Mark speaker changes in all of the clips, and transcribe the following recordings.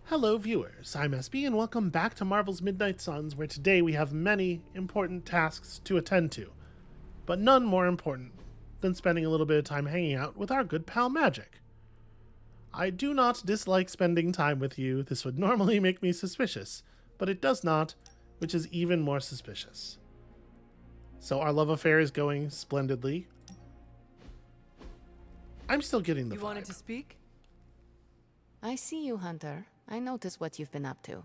Speaker 1: Hello viewers, I'm SB and welcome back to Marvel's Midnight Suns, where today we have many important tasks to attend to, but none more important than spending a little bit of time hanging out with our good pal Magic. I do not dislike spending time with you. This would normally make me suspicious, but it does not, which is even more suspicious. So our love affair is going splendidly. I'm still getting the vibe.
Speaker 2: You wanted to speak?
Speaker 3: I see you, Hunter. I notice what you've been up to.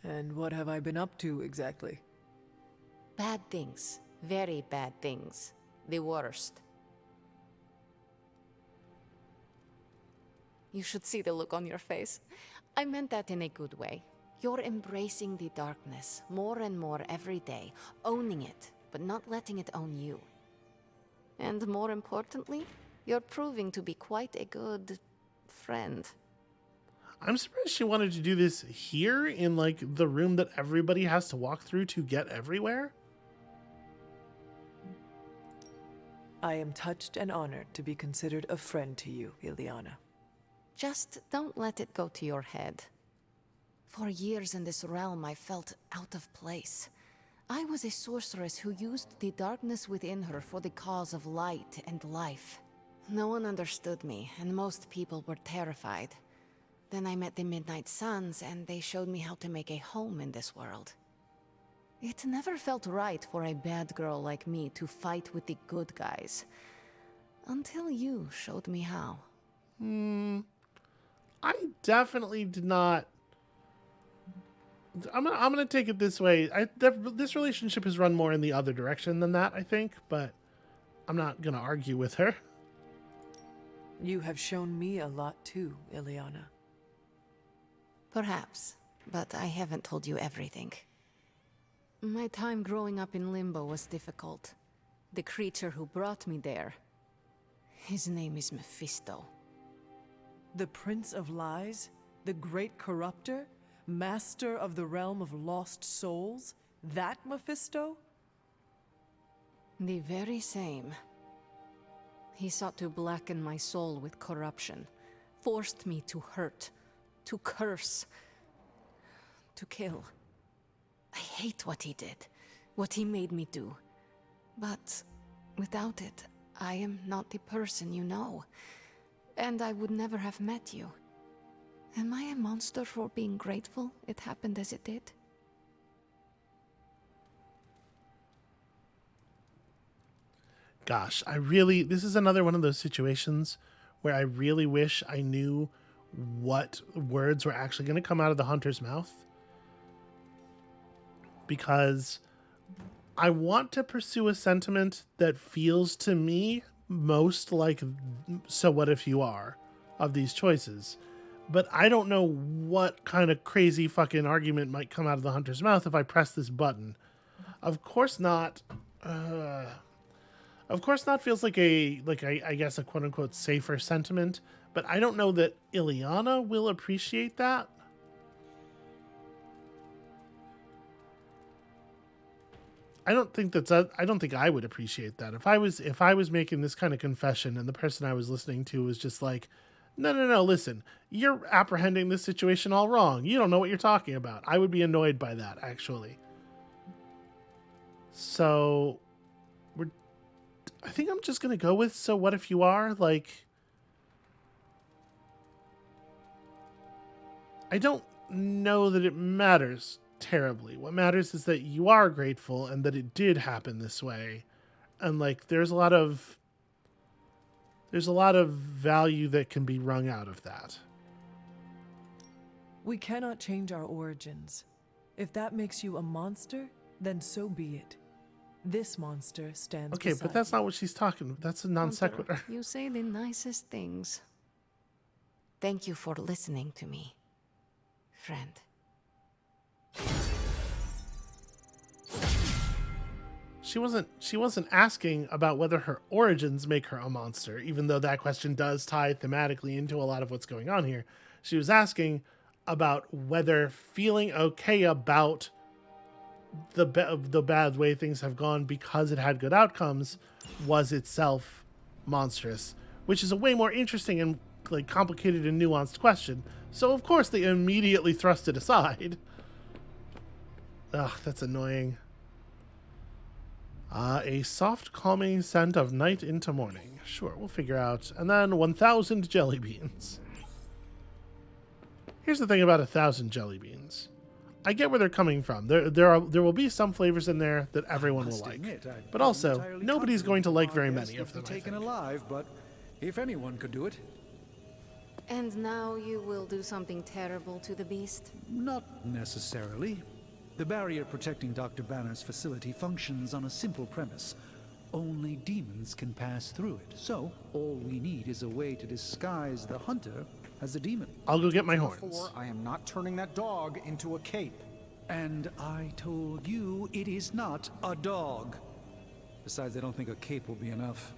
Speaker 2: And what have I been up to exactly?
Speaker 3: Bad things. Very bad things. The worst. You should see the look on your face. I meant that in a good way. You're embracing the darkness more and more every day, owning it, but not letting it own you. And more importantly, you're proving to be quite a good friend.
Speaker 1: I'm surprised she wanted to do this here in like the room that everybody has to walk through to get everywhere.
Speaker 2: I am touched and honored to be considered a friend to you, Ileana.
Speaker 3: Just don't let it go to your head. For years in this realm, I felt out of place. I was a sorceress who used the darkness within her for the cause of light and life. No one understood me, and most people were terrified. Then I met the Midnight Suns, and they showed me how to make a home in this world. It never felt right for a bad girl like me to fight with the good guys. Until you showed me how.
Speaker 1: I definitely did not. I'm gonna take it this way. This relationship has run more in the other direction than that, I think, but I'm not gonna argue with her.
Speaker 2: You have shown me a lot too, Ileana.
Speaker 3: Perhaps, but I haven't told you everything. My time growing up in Limbo was difficult. The creature who brought me there, his name is Mephisto.
Speaker 2: The Prince of Lies? The Great Corruptor? Master of the Realm of Lost Souls? That Mephisto?
Speaker 3: The very same. He sought to blacken my soul with corruption, forced me to hurt, to curse, to kill. I hate what he did, what he made me do. But without it, I am not the person you know, and I would never have met you. Am I a monster for being grateful it happened as it did?
Speaker 1: Gosh, this is another one of those situations where I really wish I knew what words were actually going to come out of the hunter's mouth. Because I want to pursue a sentiment that feels to me most like "so what if you are" of these choices. But I don't know what kind of crazy fucking argument might come out of the hunter's mouth if I press this button. Of course not. Of course not feels like I guess a quote unquote safer sentiment, but I don't know that Ileana will appreciate that. I don't think I would appreciate that. If I was making this kind of confession and the person I was listening to was just like, no, listen, you're apprehending this situation all wrong. You don't know what you're talking about. I would be annoyed by that, actually. So I think I'm just going to go with "so what if you are." Like, I don't know that it matters terribly. What matters is that you are grateful and that it did happen this way. And like, there's a lot of value that can be wrung out of that.
Speaker 2: We cannot change our origins. If that makes you a monster, then so be it. This monster stands
Speaker 1: Okay, but that's not what she's talking about. That's a non sequitur.
Speaker 3: Hunter, you say the nicest things. Thank you for listening to me, friend.
Speaker 1: She wasn't asking about whether her origins make her a monster, even though that question does tie thematically into a lot of what's going on here. She was asking about whether feeling okay about the bad way things have gone because it had good outcomes was itself monstrous, which is a way more interesting and like complicated and nuanced question, so of course they immediately thrust it aside. Ugh, that's annoying. A soft calming scent of night into morning. Sure, we'll figure out. And then 1,000 jelly beans. Here's the thing about 1,000 jelly beans. I get where they're coming from. There will be some flavors in there that everyone will like. But also, nobody's going to like very many of them, I
Speaker 4: taken
Speaker 1: think.
Speaker 4: alive, but if anyone could do it.
Speaker 3: And now you will do something terrible to the beast?
Speaker 4: Not necessarily. The barrier protecting Dr. Banner's facility functions on a simple premise. Only demons can pass through it. So, all we need is a way to disguise the hunter as a demon.
Speaker 1: I'll go get my
Speaker 5: Therefore,
Speaker 1: horns.
Speaker 5: I am not turning that dog into a cape.
Speaker 4: And I told you it is not a dog. Besides, I don't think a cape will be enough.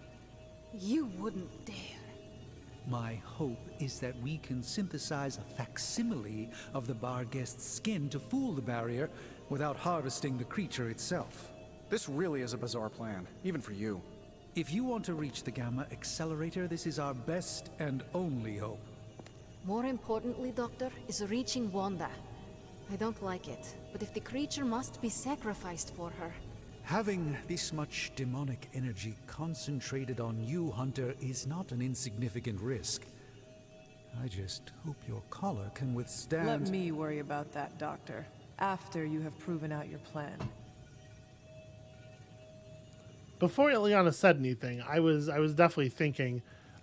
Speaker 3: You wouldn't dare.
Speaker 4: My hope is that we can synthesize a facsimile of the Barghest's skin to fool the barrier without harvesting the creature itself.
Speaker 5: This really is a bizarre plan, even for you.
Speaker 4: If you want to reach the Gamma Accelerator, this is our best and only hope.
Speaker 3: More importantly, Doctor, is reaching Wanda. I don't like it, but if the creature must be sacrificed for her...
Speaker 4: Having this much demonic energy concentrated on you, Hunter, is not an insignificant risk. I just hope your collar can withstand...
Speaker 2: Let me worry about that, Doctor, after you have proven out your plan.
Speaker 1: Before Ileana said anything, I was definitely thinking,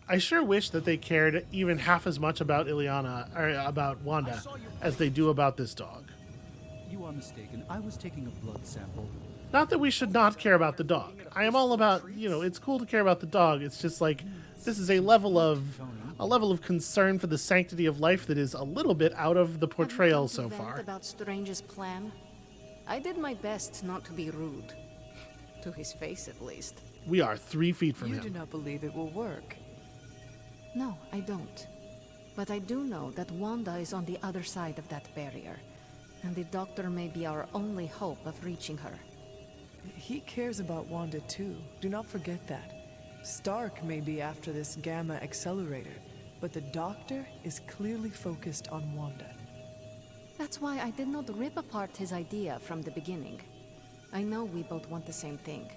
Speaker 1: I sure wish that they cared even half as much about Ileana, or about Wanda, as they do about this dog.
Speaker 4: You are mistaken. I was taking a blood sample.
Speaker 1: Not that we should not care about the dog. I am all about, it's cool to care about the dog. It's just like, this is a level of concern for the sanctity of life that is a little bit out of the portrayal
Speaker 3: Have you
Speaker 1: so
Speaker 3: come to vent
Speaker 1: far.
Speaker 3: about Strange's plan? I did my best not to be rude. To his face, at least.
Speaker 1: We are 3 feet from
Speaker 2: You do
Speaker 1: him.
Speaker 2: not believe it will work.
Speaker 3: No, I don't. But I do know that Wanda is on the other side of that barrier. And the Doctor may be our only hope of reaching her.
Speaker 2: He cares about Wanda too. Do not forget that. Stark may be after this Gamma Accelerator, but the Doctor is clearly focused on Wanda.
Speaker 3: That's why I did not rip apart his idea from the beginning. I know we both want the same thing.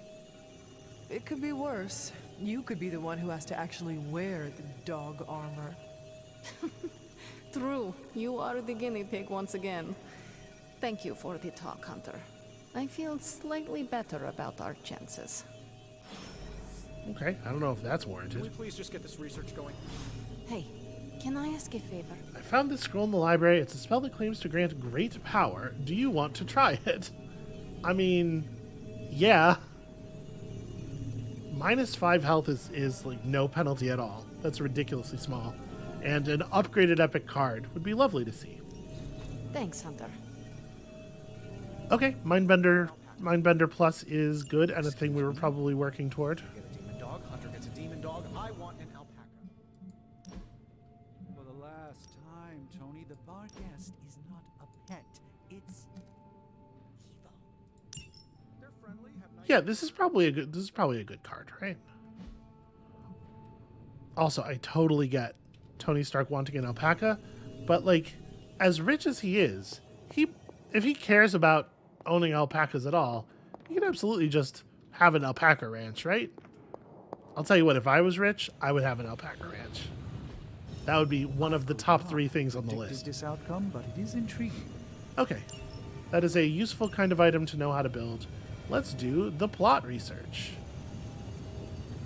Speaker 2: It could be worse. You could be the one who has to actually wear the dog armor.
Speaker 3: True, you are the guinea pig once again. Thank you for the talk, Hunter. I feel slightly better about our chances.
Speaker 1: Okay, I don't know if that's
Speaker 5: Can we
Speaker 1: warranted.
Speaker 5: please just get this research going?
Speaker 3: Hey, can I ask a favor?
Speaker 1: I found this scroll in the library. It's a spell that claims to grant great power. Do you want to try it? I mean, yeah. -5 health is like no penalty at all. That's ridiculously small. And an upgraded epic card would be lovely to see.
Speaker 3: Thanks, Hunter.
Speaker 1: Okay, Mindbender Plus is good and a thing we were probably working toward.
Speaker 5: Get a demon dog, Hunter gets a demon dog, I want an alpaca.
Speaker 4: For the last time, Tony, the Barghest is not a pet. It's evil.
Speaker 5: They're friendly, have nice...
Speaker 1: Yeah, this is probably a good card, right? Also, I totally get Tony Stark wanting an alpaca, but like, as rich as he is, if he cares about owning alpacas at all, he could absolutely just have an alpaca ranch, right? I'll tell you what, if I was rich, I would have an alpaca ranch. That would be one of the top 3 things on the
Speaker 4: Predicted
Speaker 1: list.
Speaker 4: this outcome, but it is intriguing.
Speaker 1: Okay, that is a useful kind of item to know how to build. Let's do the plot research.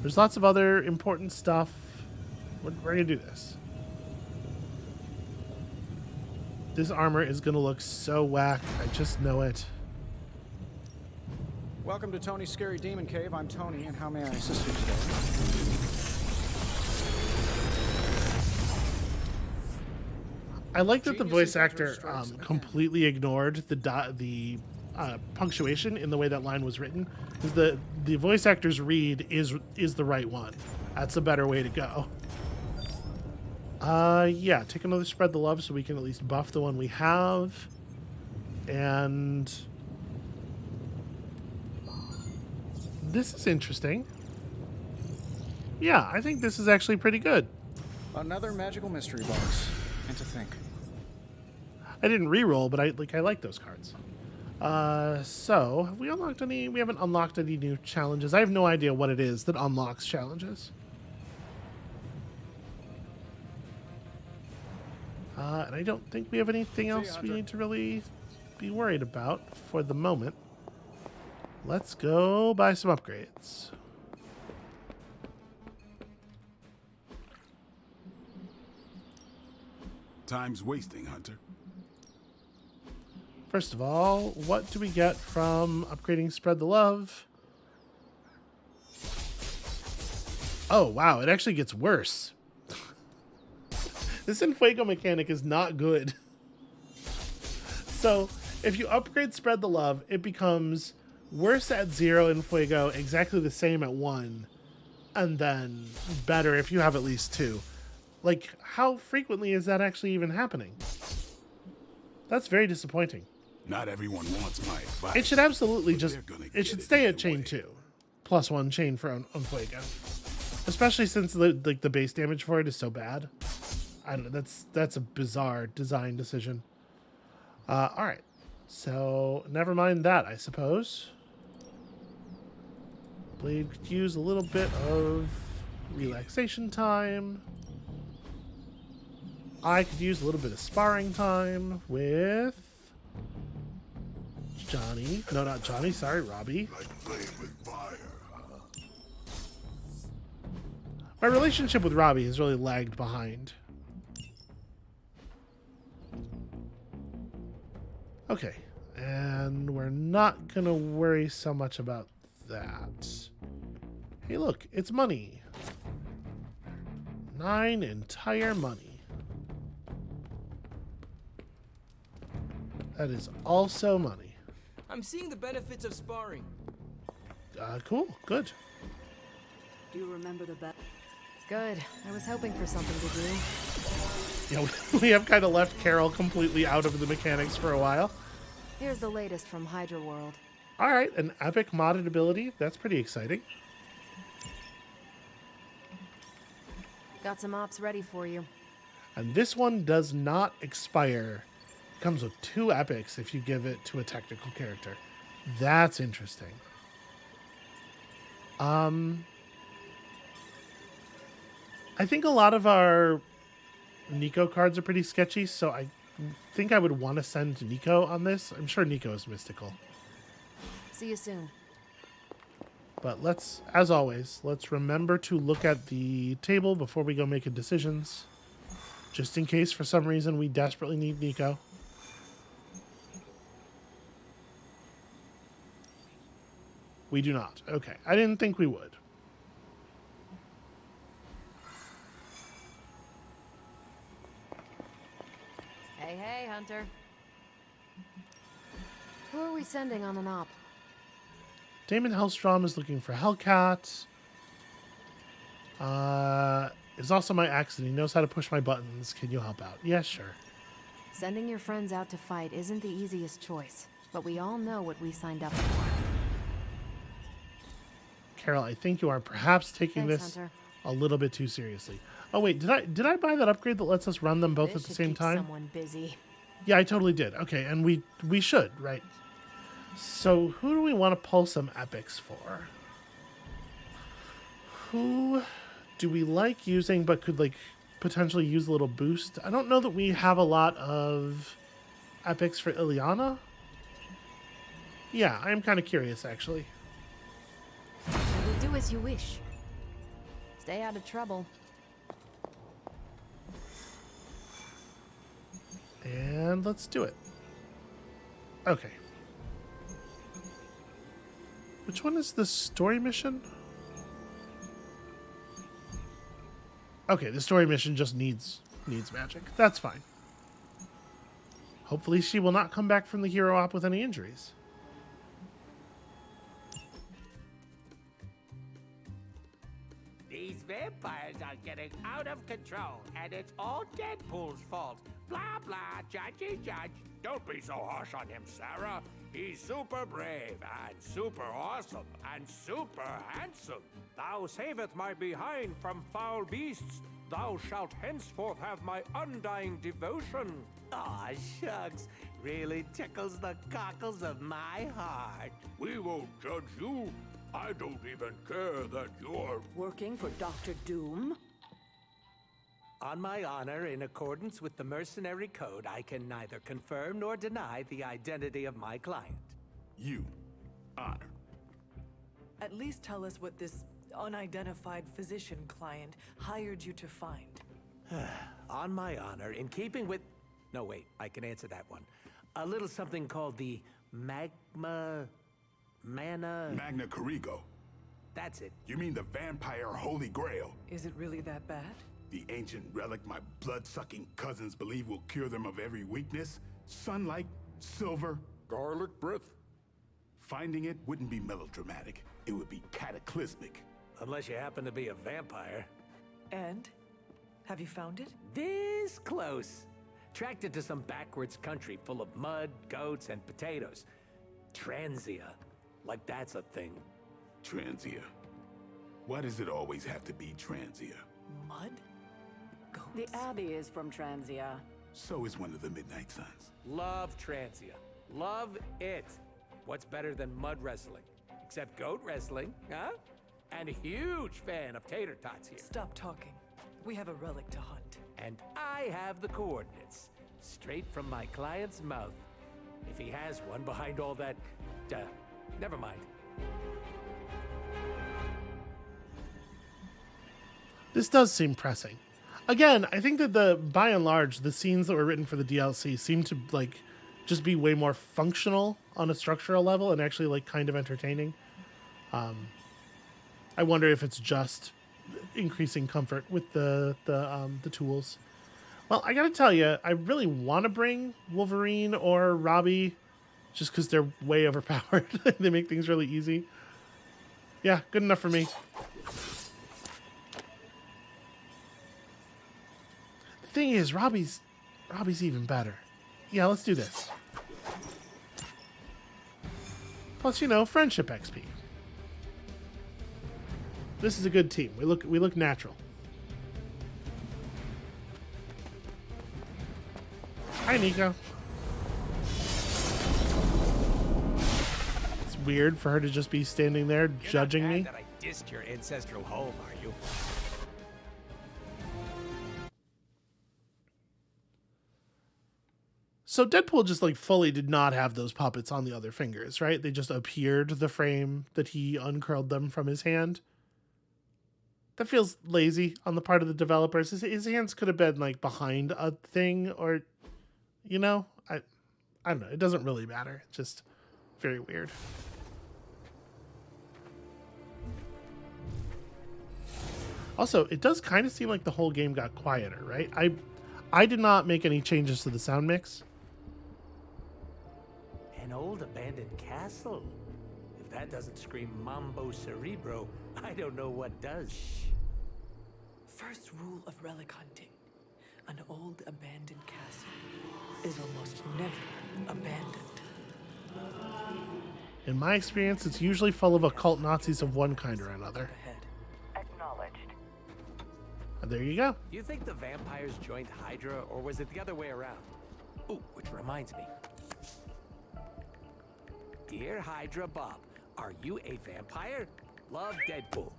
Speaker 1: There's lots of other important stuff. We're going to do this. This armor is going to look so whack. I just know it.
Speaker 5: Welcome to Tony's Scary Demon Cave. I'm Tony, and how may I assist you today?
Speaker 1: I like that the
Speaker 5: Genius
Speaker 1: voice
Speaker 5: inventor
Speaker 1: actor
Speaker 5: strikes again.
Speaker 1: completely ignored the punctuation in the way that line was written. Because the voice actor's read is the right one. That's a better way to go. Yeah, take another spread the love so we can at least buff the one we have. And this is interesting. Yeah, I think this is actually pretty good.
Speaker 5: Another magical mystery box. And to think.
Speaker 1: I didn't re-roll, but I like those cards. So have we unlocked any? We haven't unlocked any new challenges. I have no idea what it is that unlocks challenges. And I don't think we have anything else we need to really be worried about for the moment. Let's go buy some upgrades.
Speaker 6: Time's wasting, Hunter.
Speaker 1: First of all, what do we get from upgrading Spread the Love? Oh, wow, it actually gets worse. This Infuego mechanic is not good. So, if you upgrade Spread the Love, it becomes worse at 0 in Fuego, exactly the same at 1, and then better if you have at least 2. Like, how frequently is that actually even happening? That's very disappointing.
Speaker 6: Not everyone wants my advice.
Speaker 1: It should absolutely
Speaker 6: but
Speaker 1: just...
Speaker 6: they're gonna
Speaker 1: It
Speaker 6: get
Speaker 1: should
Speaker 6: it
Speaker 1: stay
Speaker 6: either
Speaker 1: at chain
Speaker 6: way.
Speaker 1: 2. +1 chain for Unfuego. Especially since the base damage for it is so bad. I don't know. That's a bizarre design decision. All right. So never mind that, I suppose. Blade could use a little bit of relaxation time. I could use a little bit of sparring time with Johnny. No, not Johnny. Sorry, Robbie.
Speaker 6: Like playing with fire, huh?
Speaker 1: My relationship with Robbie has really lagged behind. Okay, and we're not gonna worry so much about that. Hey, look, it's money. 9 entire money. That is also money.
Speaker 7: I'm seeing the benefits of sparring.
Speaker 1: Cool, good.
Speaker 8: Do you remember the bet?
Speaker 3: Good. I was hoping for something to do.
Speaker 1: You know, we have kind of left Carol completely out of the mechanics for a while.
Speaker 3: Here's the latest from Hydra World.
Speaker 1: All right, an epic modded ability. That's pretty exciting.
Speaker 3: Got some ops ready for you.
Speaker 1: And this one does not expire. It comes with 2 epics if you give it to a technical character. That's interesting. I think a lot of our Nico cards are pretty sketchy, so I think I would want to send Nico on this. I'm sure Nico is mystical.
Speaker 3: See you soon.
Speaker 1: But let's, as always, let's remember to look at the table before we go making decisions. Just in case for some reason we desperately need Nico. We do not. Okay. I didn't think we would.
Speaker 3: Hey, hey, Hunter. Who are we sending on an op?
Speaker 1: Damon Hellstrom is looking for Hellcat. Is also my axe and he knows how to push my buttons. Can you help out? Yeah, sure.
Speaker 3: Sending your friends out to fight isn't the easiest choice, but we all know what we signed up for.
Speaker 1: Carol, I think you are perhaps taking
Speaker 3: Thanks,
Speaker 1: this
Speaker 3: Hunter.
Speaker 1: a little bit too seriously. Oh wait, did I buy that upgrade that lets us run them both
Speaker 3: This
Speaker 1: at the
Speaker 3: should
Speaker 1: same
Speaker 3: keep
Speaker 1: time?
Speaker 3: Someone busy.
Speaker 1: Yeah, I totally did. Okay, and we should, right? So who do we want to pull some epics for? Who do we like using but could like potentially use a little boost? I don't know that we have a lot of epics for Ileana. Yeah, I'm kind of curious actually.
Speaker 3: I will do as you wish. Stay out of trouble.
Speaker 1: And let's do it. Okay. Which one is the story mission? Okay, the story mission just needs magic. That's fine. Hopefully she will not come back from the hero op with any injuries.
Speaker 9: These vampires are getting out of control, and it's all Deadpool's fault. Blah, blah, judgy judge. Don't be so harsh on him, Sarah. He's super brave, and super awesome, and super handsome. Thou saveth my behind from foul beasts. Thou shalt henceforth have my undying devotion.
Speaker 10: Aw, shucks. Really tickles the cockles of my heart.
Speaker 9: We won't judge you. I don't even care that you're...
Speaker 8: Working for Dr. Doom?
Speaker 10: On my honor, in accordance with the mercenary code, I can neither confirm nor deny the identity of my client.
Speaker 6: You. Honor.
Speaker 2: At least tell us what this unidentified physician client hired you to find.
Speaker 10: On my honor, in keeping with... No, wait, I can answer that one. A little something called the Magna
Speaker 6: Carrigo.
Speaker 10: That's it.
Speaker 6: You mean the vampire holy grail?
Speaker 2: Is it really that bad?
Speaker 6: The ancient relic my blood-sucking cousins believe will cure them of every weakness? Sunlight, silver,
Speaker 9: Garlic breath?
Speaker 6: finding it wouldn't be melodramatic. It would be cataclysmic.
Speaker 10: Unless you happen to be a vampire.
Speaker 2: And? Have you found it?
Speaker 10: This close. Tracked it to some backwards country full of mud, goats, and potatoes. Transia. Like that's a thing.
Speaker 6: Transia. Why does it always have to be Transia?
Speaker 2: Mud? Goats?
Speaker 8: The Abbey is from Transia.
Speaker 6: So is one of the Midnight Suns.
Speaker 10: Love Transia. Love it. What's better than mud wrestling? Except goat wrestling, huh? And a huge fan of tater tots here.
Speaker 2: Stop talking. We have a relic to hunt.
Speaker 10: And I have the coordinates. Straight from my client's mouth. If he has one behind all that... never mind.
Speaker 1: This does seem pressing. Again, I think that by and large, the scenes that were written for the DLC seem to like just be way more functional on a structural level and actually like kind of entertaining. I wonder if it's just increasing comfort with the tools. Well, I gotta tell you, I really want to bring Wolverine or Robbie, just because they're way overpowered. They make things really easy. Yeah, good enough for me. The thing is, Robbie's even better. Yeah, let's do this. Plus, you know, friendship XP. This is a good team. We look natural. Hi, Nico. It's weird for her to just be standing there judging me.
Speaker 10: That I dissed your ancestral home, are you?
Speaker 1: So Deadpool just like fully did not have those puppets on the other fingers, right? They just appeared the frame that he uncurled them from his hand. That feels lazy on the part of the developers. His hands could have been like behind a thing, or, you know, I don't know. It doesn't really matter. It's just very weird. Also, it does kind of seem like the whole game got quieter, right? I did not make any changes to the sound mix.
Speaker 10: An old abandoned castle. If that doesn't scream Mambo Cerebro, I don't know what does.
Speaker 2: First rule of relic hunting. An old abandoned castle is almost never abandoned.
Speaker 1: In my experience, it's usually full of occult Nazis of one kind or another.
Speaker 2: Acknowledged.
Speaker 1: And there you go.
Speaker 10: Do you think the vampires joined Hydra, or was it the other way around? Ooh, which reminds me. Dear Hydra Bob, are you a vampire? Love, Deadpool.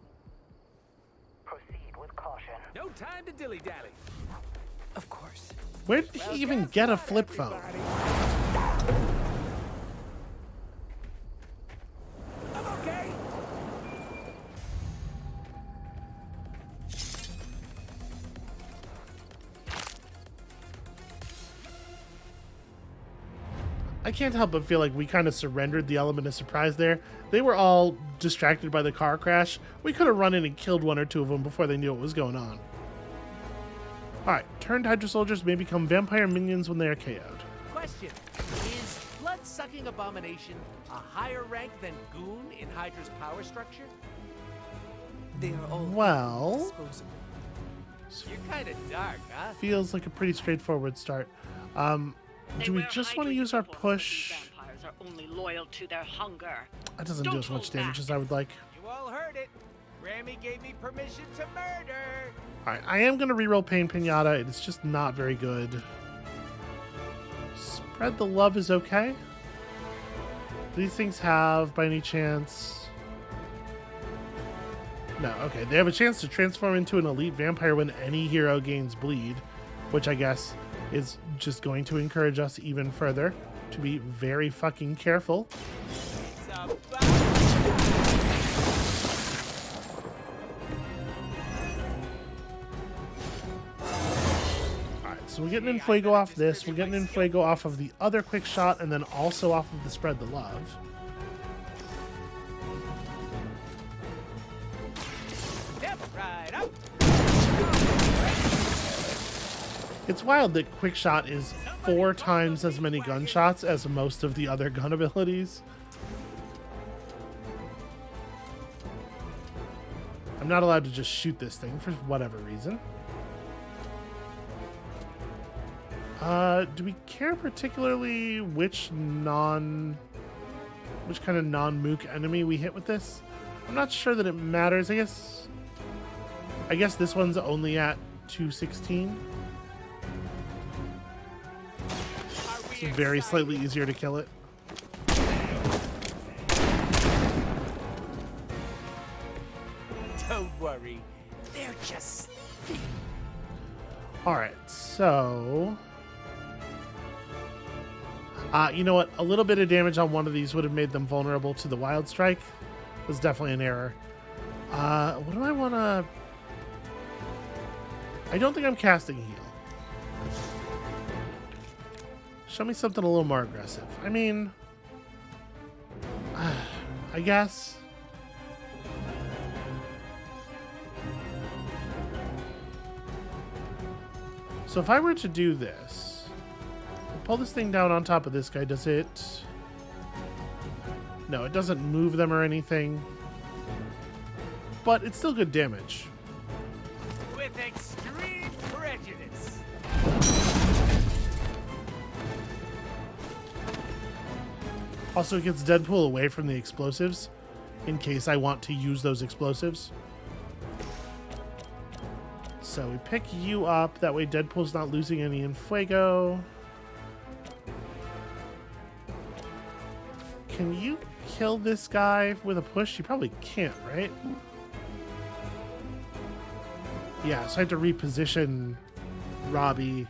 Speaker 11: Proceed with caution.
Speaker 10: No time to dilly-dally.
Speaker 2: Of course.
Speaker 1: Where did he even get a flip phone?
Speaker 10: I'm okay.
Speaker 1: I can't help but feel like we kind of surrendered the element of surprise there. They were all distracted by the car crash. We could have run in and killed one or two of them before they knew what was going on. Alright, turned Hydra soldiers may become vampire minions when they are KO'd.
Speaker 10: Question. Is blood-sucking abomination a higher rank than Goon in Hydra's power structure?
Speaker 2: They are all
Speaker 1: Well,
Speaker 2: disposable.
Speaker 10: You're kind of dark, huh?
Speaker 1: feels like a pretty straightforward start. Do we just want to use our push?
Speaker 11: Vampires are only loyal to their hunger.
Speaker 1: That doesn't do as much damage as I would like.
Speaker 10: You all heard it.
Speaker 9: Grammy gave me permission to murder.
Speaker 1: Alright, I am going to reroll Pain Pinata. It's just not very good. Spread the Love is okay. Do these things have, by any chance... No, okay. They have a chance to transform into an elite vampire when any hero gains bleed, which I guess is just going to encourage us even further to be very fucking careful. Alright, so we're getting in Fuego off this, we're getting in Fuego off of the other quick shot, and then also off of the Spread the Love.
Speaker 9: Step right up.
Speaker 1: It's wild that quick shot is 4 times as many gunshots as most of the other gun abilities. I'm not allowed to just shoot this thing for whatever reason. Do we care particularly which kind of non-mook enemy we hit with this? I'm not sure that it matters. I guess this one's only at 216. It's very slightly easier to kill it.
Speaker 9: Don't worry, they're just...
Speaker 1: Alright, so... you know what? A little bit of damage on one of these would have made them vulnerable to the Wild Strike. It was definitely an error. What do I want to... I don't think I'm casting heal. Show me something a little more aggressive. I mean... I guess... So if I were to do this, pull this thing down on top of this guy, does it... No, it doesn't move them or anything. But it's still good damage.
Speaker 9: With extreme prejudice.
Speaker 1: Also, it gets Deadpool away from the explosives in case I want to use those explosives. So we pick you up. That way Deadpool's not losing any in Fuego. Can you kill this guy with a push? You probably can't, right? Yeah, so I have to reposition Robbie.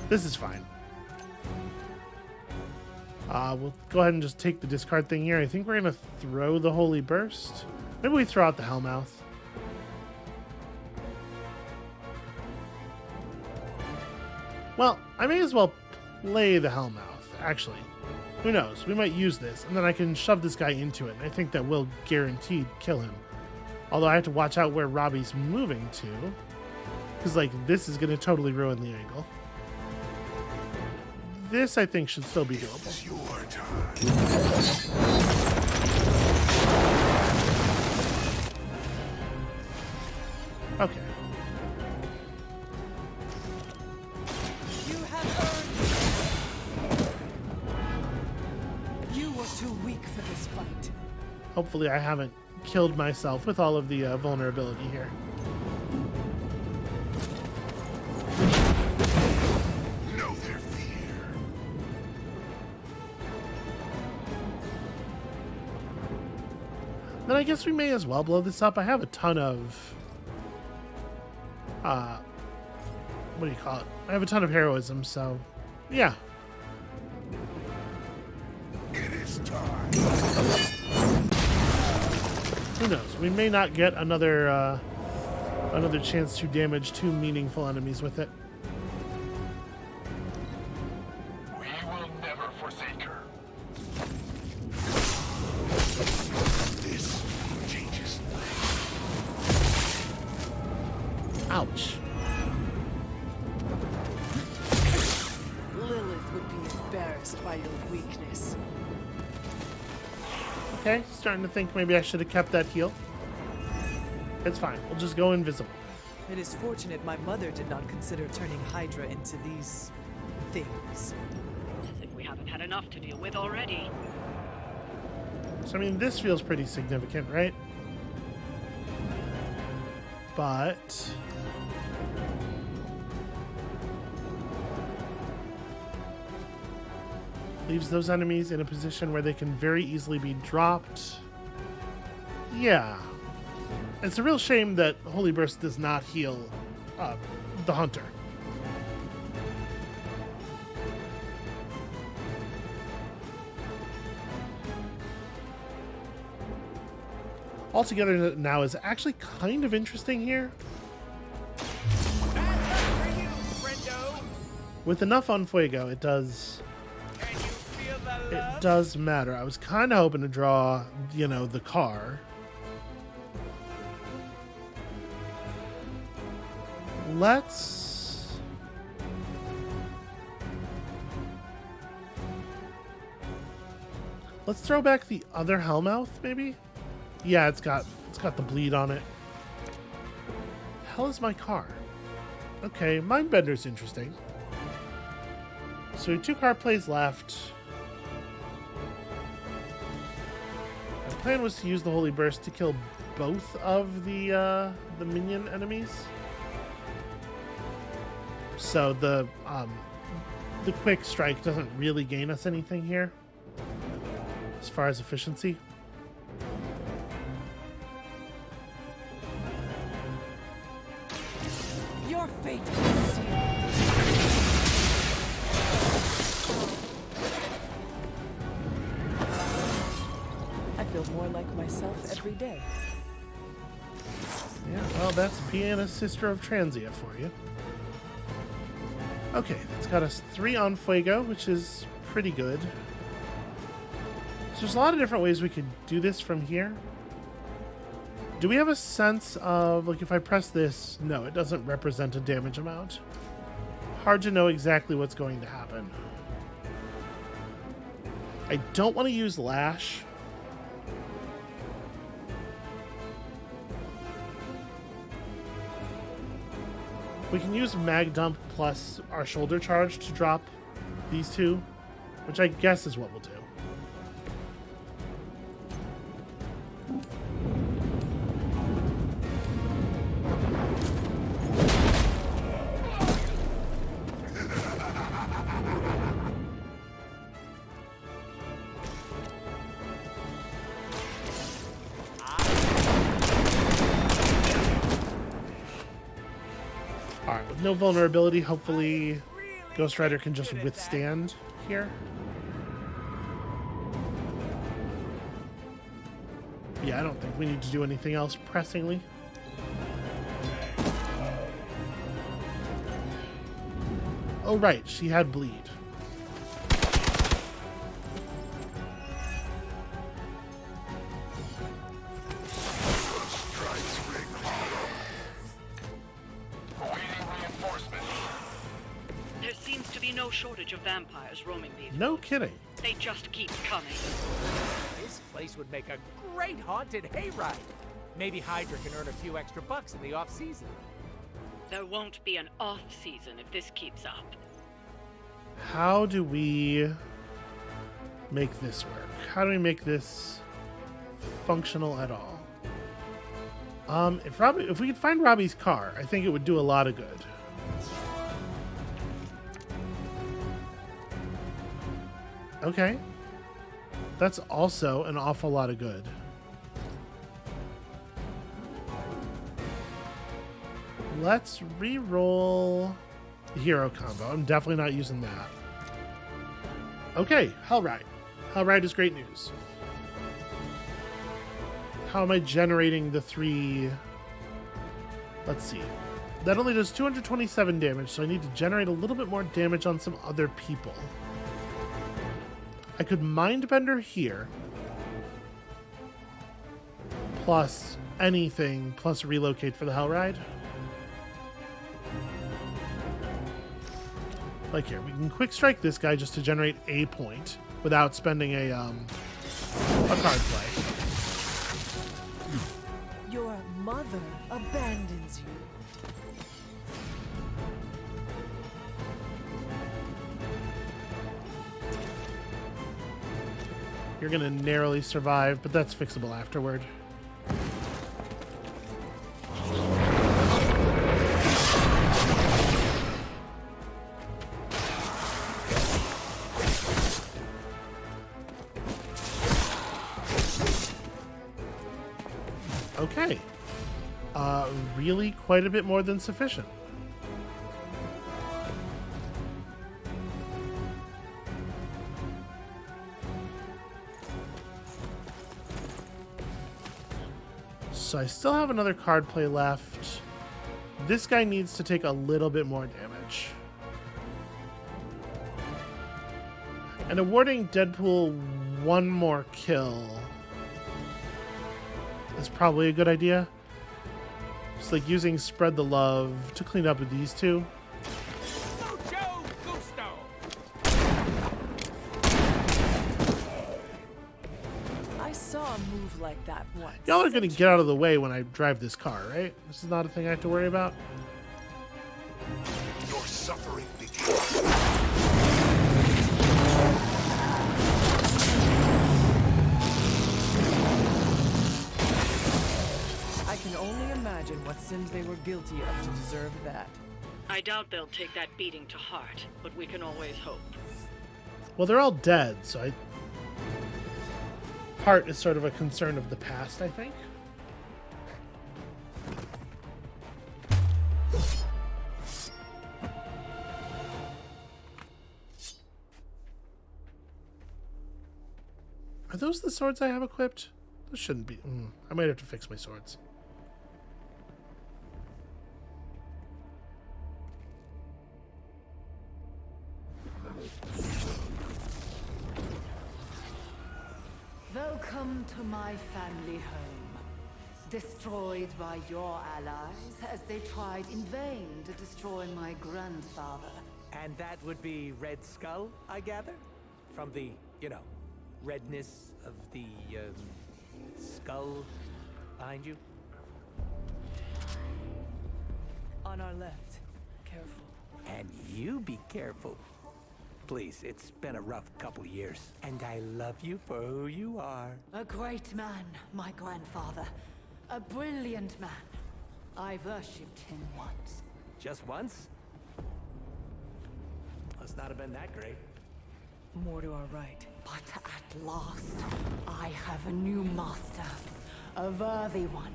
Speaker 1: This is fine. We'll go ahead and just take the discard thing here. I think we're going to throw the Holy Burst. Maybe we throw out the Hellmouth. Well, I may as well play the Hellmouth, actually. Who knows? We might use this, and then I can shove this guy into it, and I think that will guaranteed kill him. Although I have to watch out where Robbie's moving to, because, like, this is going to totally ruin the angle. This, I think, should still be doable.
Speaker 6: It's your time.
Speaker 1: Okay.
Speaker 2: You have earned. You were too weak for this fight.
Speaker 1: Hopefully I haven't killed myself with all of the vulnerability here.
Speaker 6: Know their fear.
Speaker 1: Then I guess we may as well blow this up. I have a ton of... what do you call it? I have a ton of heroism, so... Yeah.
Speaker 6: It is time.
Speaker 1: Who knows? We may not get another chance to damage 2 meaningful enemies with it.
Speaker 6: We will never forsake her. This changes.
Speaker 1: Ouch.
Speaker 2: Lilith would be embarrassed by your weakness.
Speaker 1: Okay, starting to think maybe I should have kept that heal. It's fine. We'll just go invisible.
Speaker 2: It is fortunate my mother did not consider turning Hydra into these things.
Speaker 12: As if we haven't had enough to deal with already.
Speaker 1: So, I mean, this feels pretty significant, right? but leaves those enemies in a position where they can very easily be dropped. Yeah. It's a real shame that Holy Burst does not heal the Hunter. Altogether now is actually kind of interesting here. With enough on Fuego, it does matter. I was kind of hoping to draw, you know, the car. Let's throw back the other Hellmouth, maybe? Yeah, it's got the bleed on it. The hell is my car? Okay, Mindbender's interesting. So 2 card plays left. My plan was to use the Holy Burst to kill both of the minion enemies. So the quick strike doesn't really gain us anything here as far as efficiency.
Speaker 2: Your fate is sealed. I feel more like myself every day.
Speaker 1: Yeah, well, that's Piana's Sister of Transia for you. Okay, it's got us 3 on Fuego, which is pretty good. So there's a lot of different ways we could do this from here. Do we have a sense of, like, if I press this, no, it doesn't represent a damage amount. Hard to know exactly what's going to happen. I don't want to use Lash. We can use Mag Dump plus our Shoulder Charge to drop these 2, which I guess is what we'll do. Alright, with no vulnerability, hopefully Ghost Rider can just withstand here. Yeah, I don't think we need to do anything else pressingly. Oh right, she had bleed.
Speaker 12: There seems to be no shortage of vampires roaming these
Speaker 1: No
Speaker 12: woods.
Speaker 1: kidding.
Speaker 12: They just keep coming.
Speaker 10: This place would make a great haunted hayride. Maybe Hydra can earn a few extra bucks in the off-season.
Speaker 12: There won't be an off-season if this keeps up.
Speaker 1: How do we make this work? How do we make this functional at all? If we could find Robbie's car, I think it would do a lot of good. Okay. That's also an awful lot of good. Let's re-roll the hero combo. I'm definitely not using that. Okay, Hellride. Hellride is great news. How am I generating the 3? Let's see. That only does 227 damage, so I need to generate a little bit more damage on some other people. I could Mindbender here. Plus anything, plus relocate for the Hellride. Like here, we can quick strike this guy just to generate a point without spending a card play.
Speaker 2: Your mother abandons you.
Speaker 1: You're gonna narrowly survive, but that's fixable afterward. Okay. Really quite a bit more than sufficient. So I still have another card play left. This guy needs to take a little bit more damage. And awarding Deadpool one more kill is probably a good idea. Just like using Spread the Love to clean up with these two.
Speaker 2: I saw a move like that once.
Speaker 1: Y'all are gonna get out of the way when I drive this car, right? This is not a thing I have to worry about.
Speaker 6: Your suffering begins.
Speaker 2: I can only imagine what sins they were guilty of to deserve that.
Speaker 12: I doubt they'll take that beating to heart, but we can always hope.
Speaker 1: Well, they're all dead, so heart is sort of a concern of the past, I think. Are those the swords I have equipped? Those shouldn't be. I might have to fix my swords.
Speaker 8: Welcome to my family home. Destroyed by your allies as they tried in vain to destroy my grandfather.
Speaker 10: And that would be Red Skull, I gather? From the, redness of the, skull behind you?
Speaker 2: On our left. Careful.
Speaker 10: And you be careful. Please, it's been a rough couple of years, and I love you for who you are.
Speaker 8: A great man, my grandfather. A brilliant man. I worshipped him once.
Speaker 10: Just once? Must not have been that great.
Speaker 2: More to our right.
Speaker 8: But at last, I have a new master. A worthy one.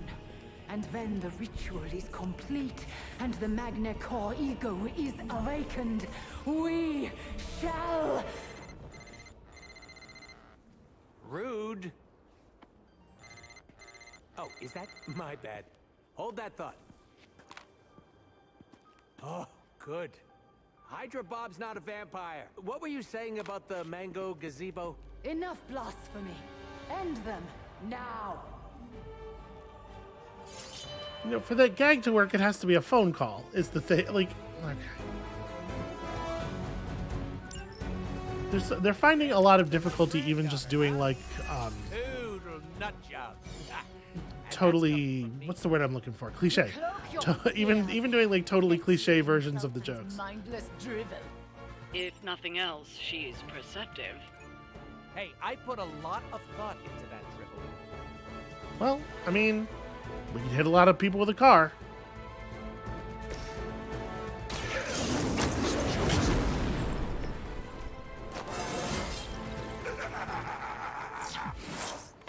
Speaker 8: And when the ritual is complete and the Magna Core ego is awakened, we shall...
Speaker 10: Rude. Oh, is that my bad? Hold that thought. Oh, good. Hydra Bob's not a vampire. What were you saying about the mango gazebo?
Speaker 8: Enough blasphemy. End them now.
Speaker 1: For that gag to work, it has to be a phone call. Is the thing like? Okay. They're finding a lot of difficulty even just doing like totally. What's the word I'm looking for? Cliche. Even doing like totally cliche versions of the jokes.
Speaker 8: Mindless drivel.
Speaker 12: If nothing else, she's perceptive.
Speaker 10: Hey, I put a lot of thought into that dribble.
Speaker 1: Well, I mean, we can hit a lot of people with a car.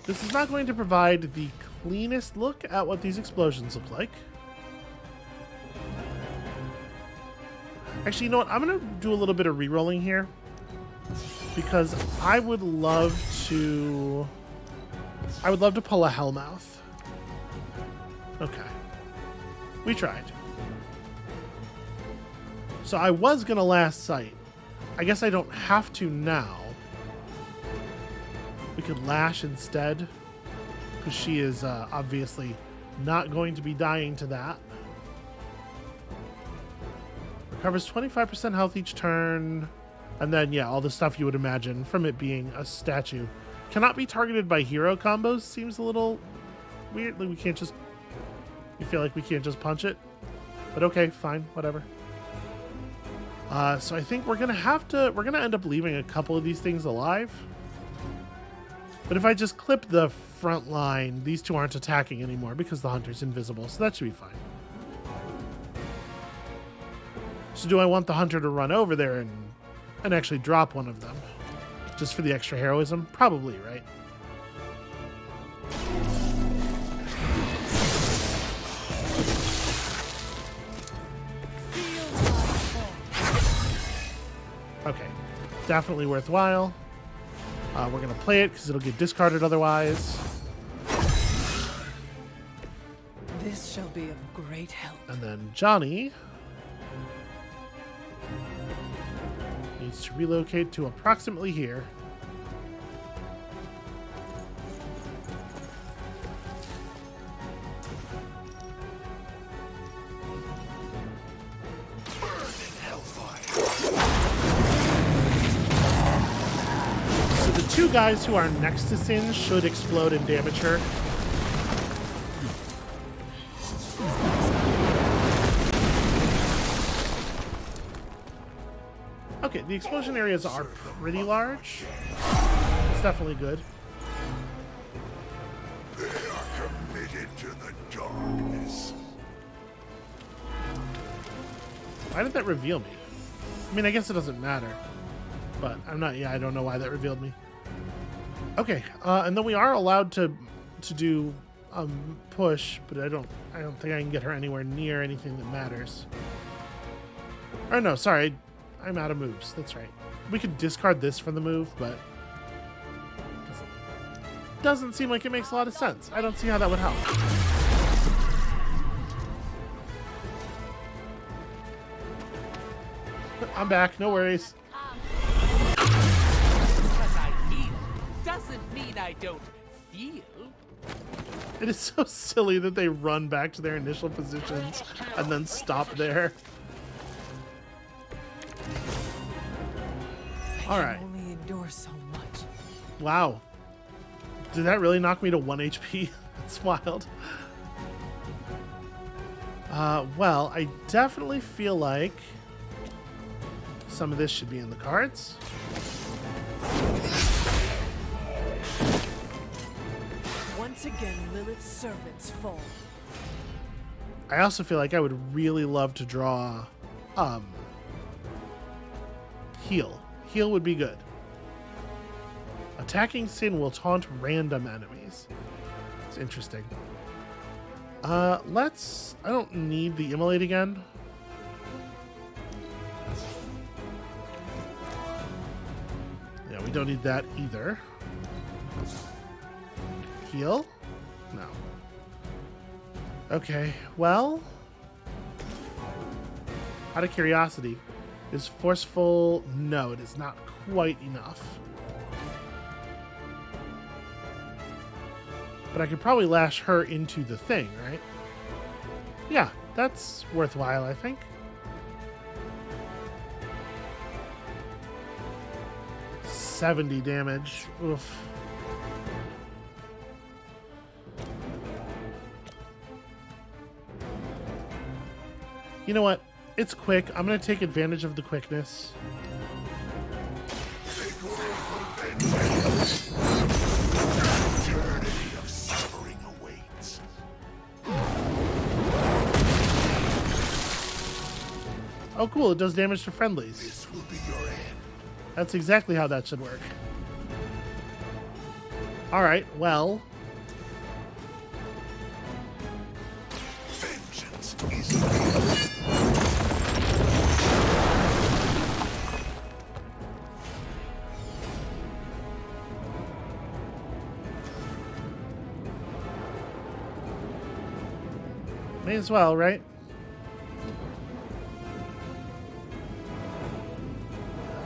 Speaker 1: This is not going to provide the cleanest look at what these explosions look like. Actually, you know what? I'm going to do a little bit of re-rolling here because I would love to pull a Hellmouth. Okay. We tried. So I was going to Last Sight. I guess I don't have to now. We could Lash instead, because she is obviously not going to be dying to that. Recovers 25% health each turn. And then, yeah, all the stuff you would imagine from it being a statue. Cannot be targeted by hero combos. Seems a little weird. Like we can't just... You feel like we can't just punch it? But okay, fine, whatever. So I think we're gonna end up leaving a couple of these things alive. But if I just clip the front line, these two aren't attacking anymore because the hunter's invisible, so that should be fine. So do I want the hunter to run over there and actually drop one of them? Just for the extra heroism? Probably, right? definitely worthwhile. We're going to play it because it'll get discarded otherwise.
Speaker 2: This shall be of great help.
Speaker 1: And then Johnny needs to relocate to approximately here. So the two guys who are next to Sin should explode and damage her. Okay, the explosion areas are pretty large. It's definitely good.
Speaker 6: They are committed to the darkness.
Speaker 1: Why did that reveal me? I mean, I guess it doesn't matter. But I'm not, yeah, I don't know why that revealed me. Okay, and then we are allowed to do push, but I don't think I can get her anywhere near anything that matters. Or no, sorry, I'm out of moves. That's right. We could discard this for the move, but doesn't seem like it makes a lot of sense. I don't see how that would help. I'm back, no worries.
Speaker 13: Because I heal doesn't mean I don't feel.
Speaker 1: It is so silly that they run back to their initial positions and then stop there. All right.
Speaker 2: I can only endure so much.
Speaker 1: Wow. Did that really knock me to 1 HP? That's wild. Well, I definitely feel like some of this should be in the cards.
Speaker 2: Once again, Lilith's servants fall.
Speaker 1: I also feel like I would really love to draw heal. Heal would be good. Attacking Sin will taunt random enemies. It's interesting. I don't need the immolate again. Yeah, we don't need that either. Heal? No. Okay, well, out of curiosity, is forceful? No, it is not quite enough. But I could probably lash her into the thing, right? Yeah, that's worthwhile, I think. $70 damage. Oof. You know what? It's quick. I'm going to take advantage of the quickness. Oh, cool. It does damage to friendlies.
Speaker 6: This will be your end.
Speaker 1: That's exactly how that should work. All right, well.
Speaker 6: Vengeance is
Speaker 1: May as well, right?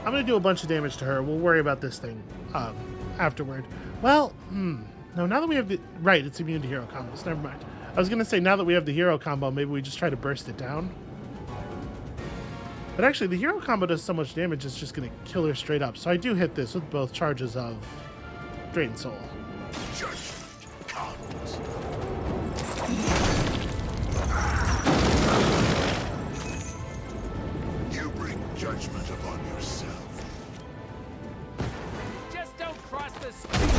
Speaker 1: I'm going to do a bunch of damage to her. We'll worry about this thing afterward. Well, no, now that we have the... Right, it's immune to hero combos. Never mind. I was going to say, now that we have the hero combo, maybe we just try to burst it down. But actually, the hero combo does so much damage, it's just going to kill her straight up. So I do hit this with both charges of Drain Soul.
Speaker 6: judgment comes. You bring judgment upon yourself.
Speaker 13: Just don't cross the street.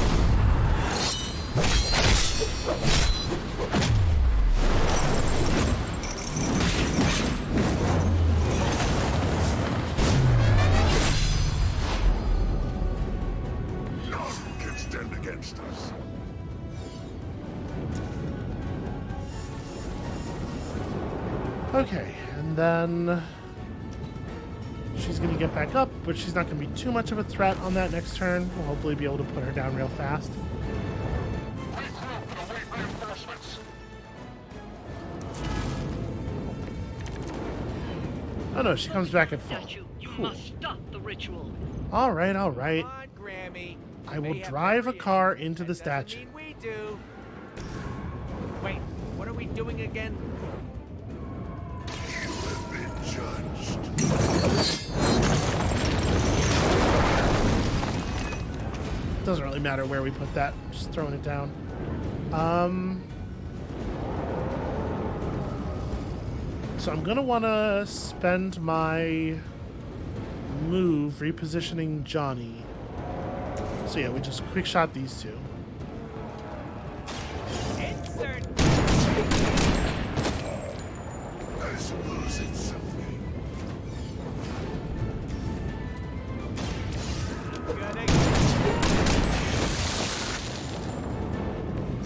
Speaker 6: None can stand against us.
Speaker 1: Okay, and then she's going to get back up, but she's not going to be too much of a threat on that next turn. We'll hopefully be able to put her down real fast. Oh no, she comes back at full.
Speaker 12: You must stop the ritual.
Speaker 1: All right, all right.
Speaker 13: Come on, Grammy.
Speaker 1: I will drive a car into the statue.
Speaker 13: We do. Wait, what are we doing again?
Speaker 6: You have been judged.
Speaker 1: Doesn't really matter where we put that. Just throwing it down. So I'm gonna want to spend my move repositioning Johnny. So yeah, we just quick shot these two.
Speaker 13: Insert.
Speaker 6: I suppose it's something.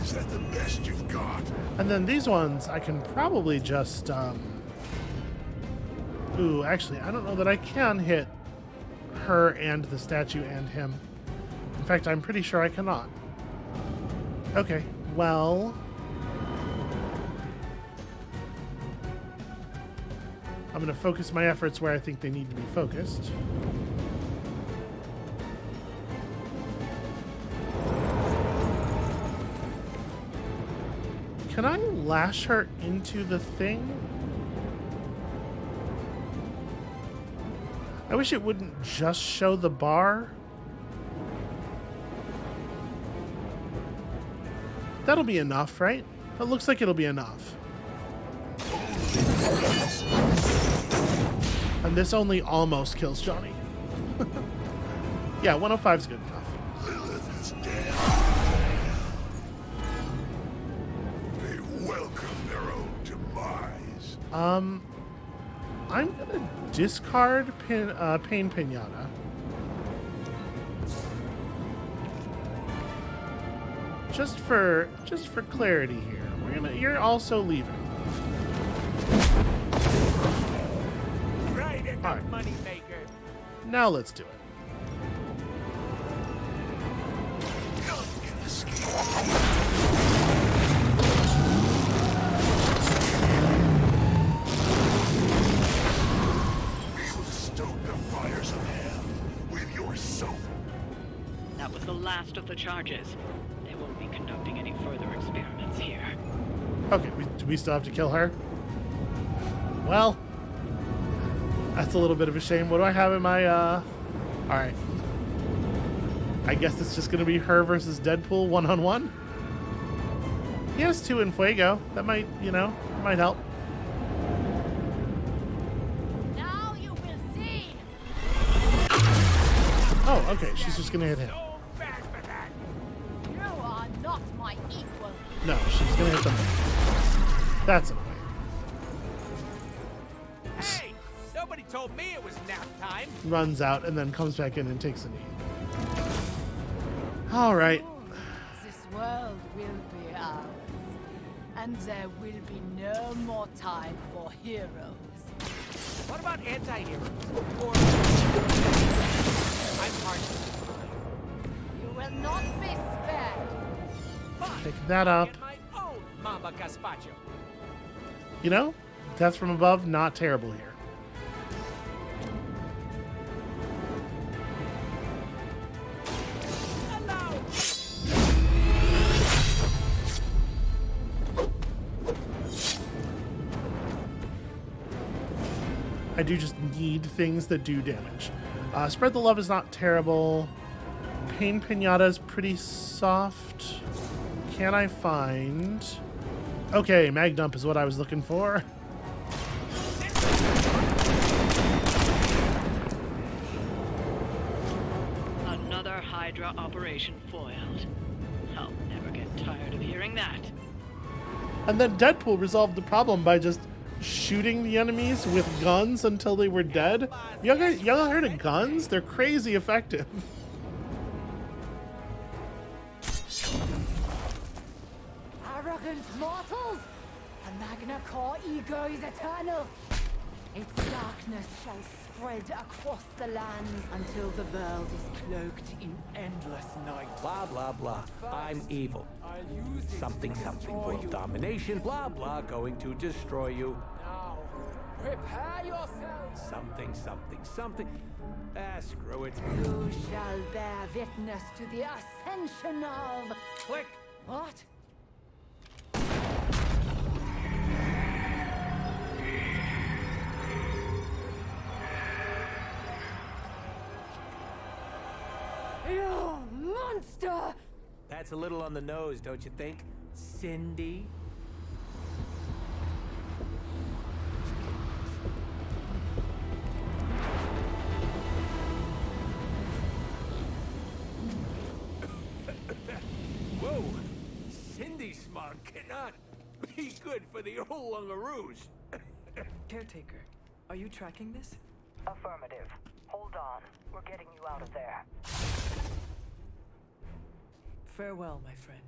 Speaker 6: Is that the best you've got?
Speaker 1: And then these ones, I can probably just, ooh, actually, I don't know that I can hit her and the statue and him. In fact, I'm pretty sure I cannot. Okay, well... I'm going to focus my efforts where I think they need to be focused. Can I lash her into the thing? I wish it wouldn't just show the bar. That'll be enough, right? It looks like it'll be enough. And this only almost kills Johnny. Yeah, 105 is good enough.
Speaker 6: Lilith is dead. They welcome their own demise.
Speaker 1: I'm gonna discard Pain Pinata. Just for clarity here. You're also leaving.
Speaker 13: Right in the
Speaker 1: Alright.
Speaker 13: money maker.
Speaker 1: Now let's do it.
Speaker 6: None can escape. We will stoke the fires of hell with your soul.
Speaker 12: That was the last of the charges. They won't be conducting any further experiments here.
Speaker 1: Okay, do we still have to kill her? Well, that's a little bit of a shame. What do I have in my, Alright. I guess it's just gonna be her versus Deadpool 1-on-1. He has 2 in Fuego. That might, might help.
Speaker 8: Now you will see.
Speaker 1: Oh, okay, she's just gonna hit him.
Speaker 8: You are not my equal.
Speaker 1: No, she's gonna hit something. That's annoying.
Speaker 13: Hey, nobody told me it was nap time.
Speaker 1: Runs out and then comes back in and takes a knee. All right.
Speaker 8: This world will be ours, and there will be no more time for heroes.
Speaker 13: What about anti-heroes? Or I'm partial.
Speaker 8: You will not be spared.
Speaker 13: Fine.
Speaker 1: Pick that up.
Speaker 13: Get my own Mamba Gazpacho.
Speaker 1: Death from above, not terrible here. I do just need things that do damage. Spread the Love is not terrible. Pain Pinata is pretty soft. Can I find... Okay, Mag Dump is what I was looking for.
Speaker 12: Another Hydra operation foiled. I'll never get tired of hearing that.
Speaker 1: And then Deadpool resolved the problem by just shooting the enemies with guns until they were dead. Y'all heard of guns? They're crazy effective.
Speaker 8: Arrogant mortals! The Magna Core ego is eternal. Its darkness shall spread across the lands until the world is cloaked in endless night.
Speaker 10: Blah, blah, blah. I'm evil. Something, something. World domination. Blah, blah. Going to destroy you.
Speaker 7: Now, prepare yourselves.
Speaker 10: Something, something, something. Ah, screw it.
Speaker 8: You shall bear witness to the ascension of...
Speaker 10: Click.
Speaker 8: What? You monster!
Speaker 10: That's a little on the nose, don't you think, Cindy? Whoa! Cindy smog cannot be good for the old Lungaroos.
Speaker 2: Caretaker, are you tracking this?
Speaker 11: Affirmative. Hold on. We're getting you out of there.
Speaker 2: Farewell, my friend.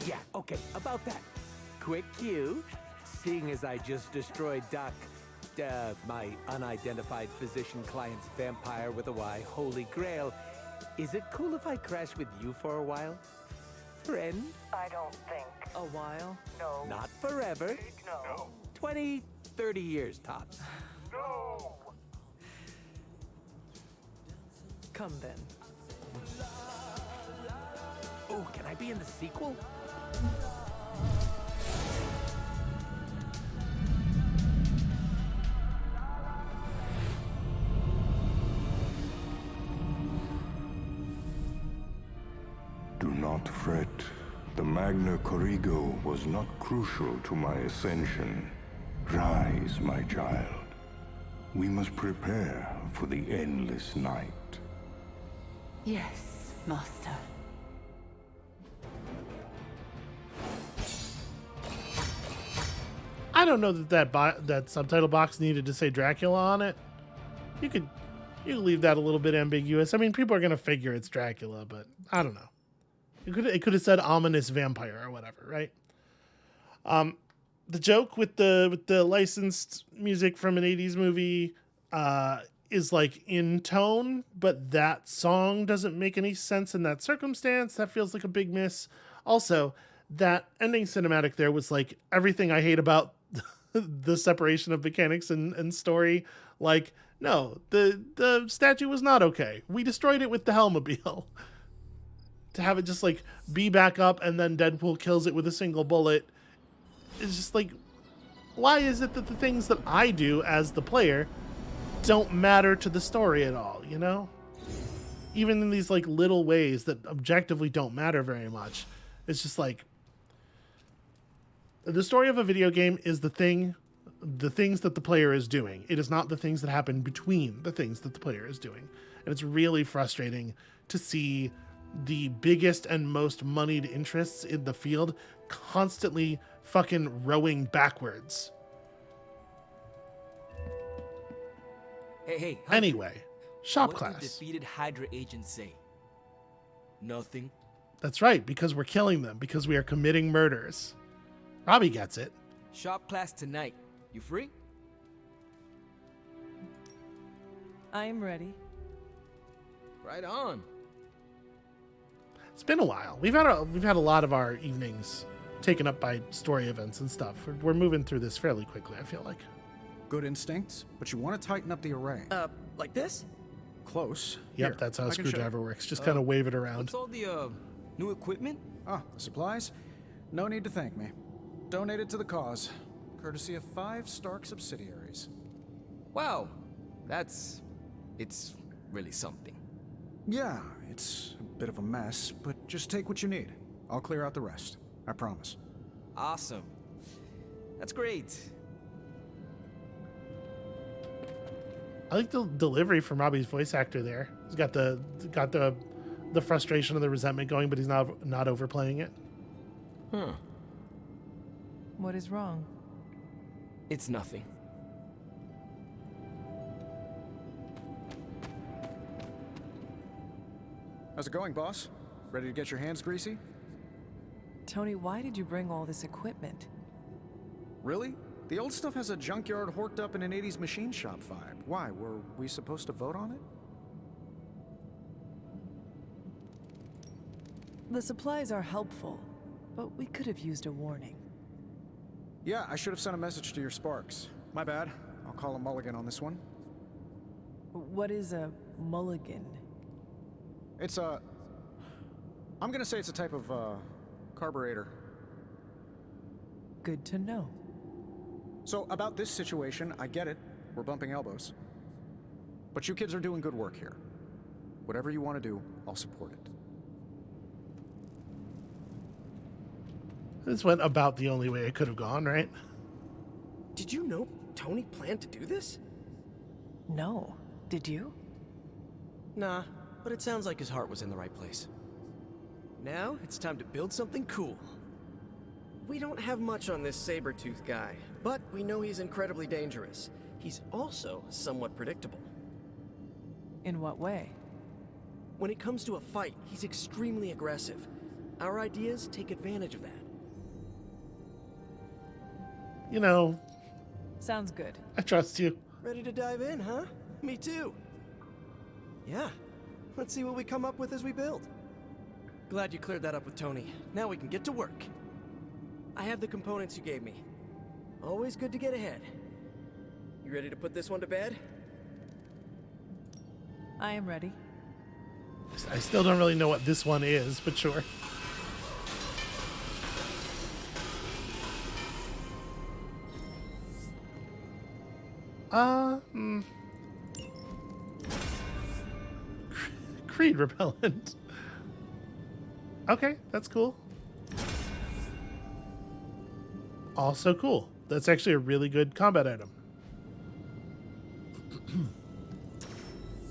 Speaker 10: Yeah, okay, about that. Quick cue. Seeing as I just destroyed my unidentified physician client's vampire with a Y, Holy Grail, is it cool if I crash with you for a while? Friend?
Speaker 11: I don't think.
Speaker 2: A while?
Speaker 11: No.
Speaker 10: Not forever.
Speaker 11: No.
Speaker 10: 20, 30 years tops.
Speaker 11: No.
Speaker 2: Come then.
Speaker 10: Oh, can I be in the sequel?
Speaker 6: Do not fret. The Magna Corrigo was not crucial to my ascension. Rise, my child. We must prepare for the endless night.
Speaker 8: Yes, master.
Speaker 1: I don't know that subtitle box needed to say Dracula on it. You could leave that a little bit ambiguous. I mean, people are gonna figure it's Dracula, but I don't know. It could have said ominous vampire or whatever, right? The joke with the licensed music from an 80s movie is like in tone, but that song doesn't make any sense in that circumstance. That feels like a big miss. Also, that ending cinematic there was like everything I hate about the separation of mechanics and story. Like, no, the statue was not okay. We destroyed it with the Hellmobile. To have it just like be back up and then Deadpool kills it with a single bullet is just like, why is it that the things that I do as the player don't matter to the story at all, you know? Even in these like little ways that objectively don't matter very much. It's just like, the story of a video game is the things that the player is doing. It is not the things that happen between the things that the player is doing. And it's really frustrating to see the biggest and most moneyed interests in the field constantly fucking rowing backwards.
Speaker 7: Hey.
Speaker 1: Anyway, shop
Speaker 7: what
Speaker 1: class.
Speaker 7: What did defeated Hydra agents say? Nothing.
Speaker 1: That's right, because we're killing them, because we are committing murders. Robbie gets it.
Speaker 7: Shop class tonight. You free?
Speaker 2: I am ready.
Speaker 7: Right on.
Speaker 1: It's been a while. We've had a lot of our evenings taken up by story events and stuff. We're moving through this fairly quickly, I feel like.
Speaker 5: Good instincts, but you want to tighten up the array.
Speaker 7: Like this?
Speaker 5: Close.
Speaker 1: Yep,
Speaker 5: Here,
Speaker 1: that's how a
Speaker 5: I can show
Speaker 1: screwdriver
Speaker 5: you.
Speaker 1: works. Just kind of wave it around.
Speaker 7: What's all the, new equipment?
Speaker 5: Ah, the supplies? No need to thank me. Donated to the cause, courtesy of 5 Stark subsidiaries.
Speaker 7: Wow. It's really something.
Speaker 5: Yeah, it's a bit of a mess, but just take what you need. I'll clear out the rest. I promise.
Speaker 7: Awesome. That's great.
Speaker 1: I like the delivery from Robbie's voice actor there. He's got the frustration and the resentment going, but he's not overplaying it.
Speaker 7: Huh.
Speaker 2: What is wrong?
Speaker 7: It's nothing.
Speaker 5: How's it going, boss? Ready to get your hands greasy?
Speaker 2: Tony, why did you bring all this equipment?
Speaker 5: Really? The old stuff has a junkyard horked up in an 80s machine shop vibe. Why? Were we supposed to vote on it?
Speaker 2: The supplies are helpful, but we could have used a warning.
Speaker 5: Yeah, I should have sent a message to your Sparks. My bad. I'll call a mulligan on this one.
Speaker 2: What is a mulligan?
Speaker 5: It's a... I'm gonna say it's a type of, carburetor.
Speaker 2: Good to know.
Speaker 5: So, about this situation, I get it. We're bumping elbows. But you kids are doing good work here. Whatever you want to do, I'll support it.
Speaker 1: This went about the only way it could have gone, right?
Speaker 14: Did you know Tony planned to do this?
Speaker 2: No. Did you?
Speaker 14: Nah, but it sounds like his heart was in the right place. Now, it's time to build something cool. We don't have much on this saber-tooth guy, but we know he's incredibly dangerous. He's also somewhat predictable.
Speaker 2: In what way?
Speaker 14: When it comes to a fight, he's extremely aggressive. Our ideas take advantage of that.
Speaker 1: You know...
Speaker 2: Sounds good.
Speaker 1: I trust you.
Speaker 14: Ready to dive in, huh? Me too. Yeah. Let's see what we come up with as we build. Glad you cleared that up with Tony. Now we can get to work. I have the components you gave me. Always good to get ahead. You ready to put this one to bed?
Speaker 2: I am ready.
Speaker 1: I still don't really know what this one is, but sure. Creed repellent. Okay, that's cool. Also cool. That's actually a really good combat item.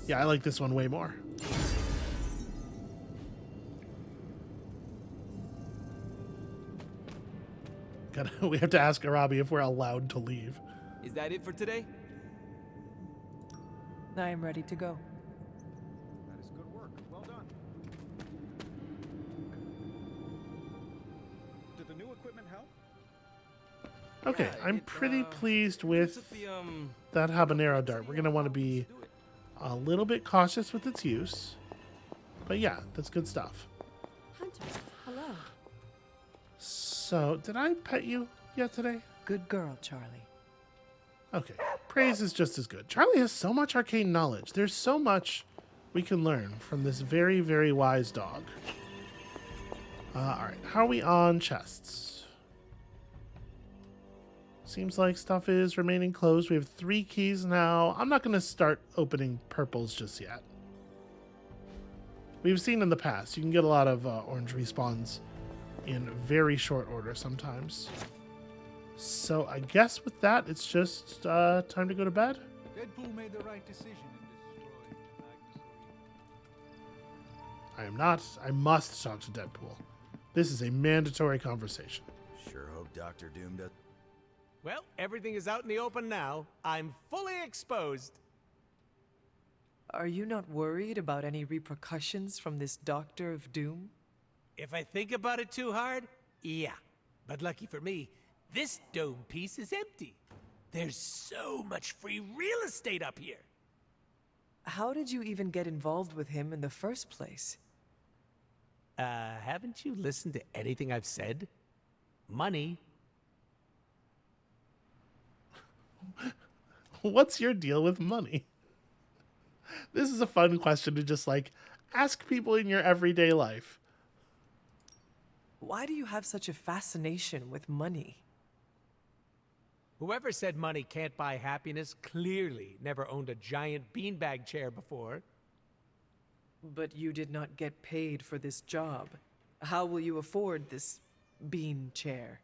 Speaker 1: Yeah, I like this one way more. We have to ask Arabi if we're allowed to leave.
Speaker 10: Is that it for today?
Speaker 2: I am ready to go.
Speaker 5: That is good work. Well done. Did the new equipment help?
Speaker 1: Okay, I'm pretty pleased with that habanero dart. We're going to want to be a little bit cautious with its use. But yeah, that's good stuff.
Speaker 8: Hunter, hello.
Speaker 1: So, did I pet you yet today?
Speaker 2: Good girl, Charlie.
Speaker 1: Okay, praise is just as good. Charlie has so much arcane knowledge. There's so much we can learn from this very, very wise dog. Alright, how are we on chests? Seems like stuff is remaining closed. We have 3 keys now. I'm not going to start opening purples just yet. We've seen in the past, you can get a lot of orange respawns in very short order sometimes. So I guess with that, it's just time to go to bed.
Speaker 4: Deadpool made the right decision in destroying the
Speaker 1: I am not. I must talk to Deadpool. This is a mandatory conversation.
Speaker 15: Sure hope Dr. Doom does.
Speaker 10: Well, everything is out in the open now. I'm fully exposed.
Speaker 2: Are you not worried about any repercussions from this Doctor of Doom?
Speaker 10: If I think about it too hard, yeah. But lucky for me, this dome piece is empty. There's so much free real estate up here.
Speaker 2: How did you even get involved with him in the first place?
Speaker 10: Haven't you listened to anything I've said? Money.
Speaker 1: What's your deal with money? This is a fun question to just like ask people in your everyday life.
Speaker 2: Why do you have such a fascination with money?
Speaker 10: Whoever said money can't buy happiness clearly never owned a giant beanbag chair before.
Speaker 2: But you did not get paid for this job. How will you afford this bean chair?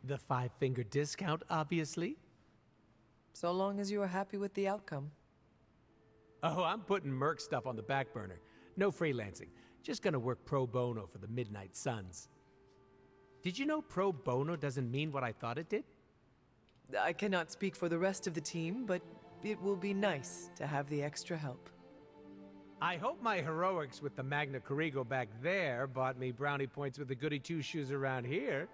Speaker 10: The 5-finger discount, obviously.
Speaker 2: So long as you are happy with the outcome.
Speaker 10: Oh, I'm putting Merc stuff on the back burner. No freelancing. Just gonna work pro bono for the Midnight Suns. Did you know pro bono doesn't mean what I thought it did?
Speaker 2: I cannot speak for the rest of the team, but it will be nice to have the extra help.
Speaker 10: I hope my heroics with the Magna Corrigo back there bought me brownie points with the goody two-shoes around here.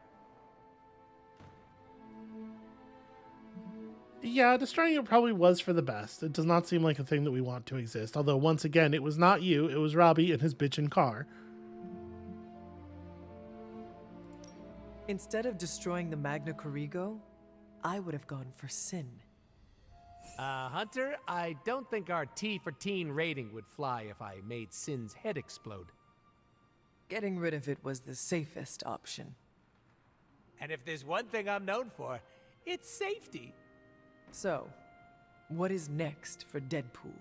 Speaker 1: Yeah, destroying it probably was for the best. It does not seem like a thing that we want to exist. Although, once again, it was not you. It was Robbie and his bitchin' car.
Speaker 2: Instead of destroying the Magna Corrigo, I would have gone for Sin.
Speaker 10: Hunter, I don't think our T for teen rating would fly if I made Sin's head explode.
Speaker 2: Getting rid of it was the safest option.
Speaker 10: And if there's one thing I'm known for, it's safety.
Speaker 2: So, what is next for Deadpool?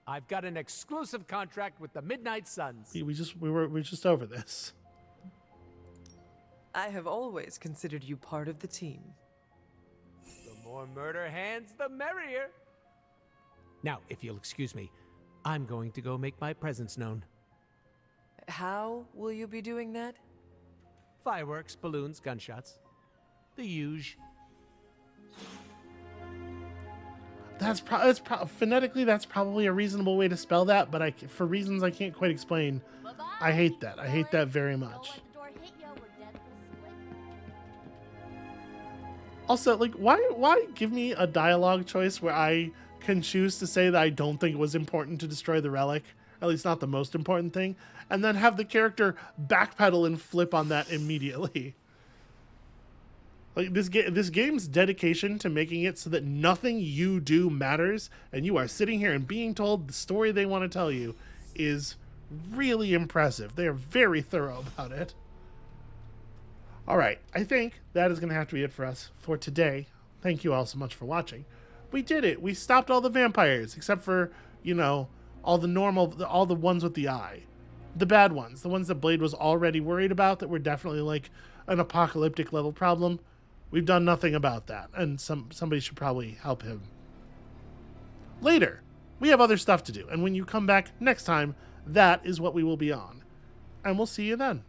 Speaker 10: I've got an exclusive contract with the Midnight Suns.
Speaker 1: We're just over this.
Speaker 2: I have always considered you part of the team.
Speaker 10: The more murder hands, the merrier. Now, if you'll excuse me, I'm going to go make my presence known.
Speaker 2: How will you be doing that?
Speaker 10: Fireworks, balloons, gunshots. The huge.
Speaker 1: Phonetically, that's probably a reasonable way to spell that, but for reasons I can't quite explain, I hate that. I hate that very much. Also, like, why give me a dialogue choice where I can choose to say that I don't think it was important to destroy the relic, at least not the most important thing, and then have the character backpedal and flip on that immediately? Like, this game's dedication to making it so that nothing you do matters, and you are sitting here and being told the story they want to tell you, is really impressive. They are very thorough about it. All right, I think that is going to have to be it for us for today. Thank you all so much for watching. We did it. We stopped all the vampires, except for, you know, all the ones with the eye. The bad ones, the ones that Blade was already worried about, that were definitely like an apocalyptic level problem. We've done nothing about that, and somebody should probably help him. Later, we have other stuff to do, and when you come back next time, that is what we will be on. And we'll see you then.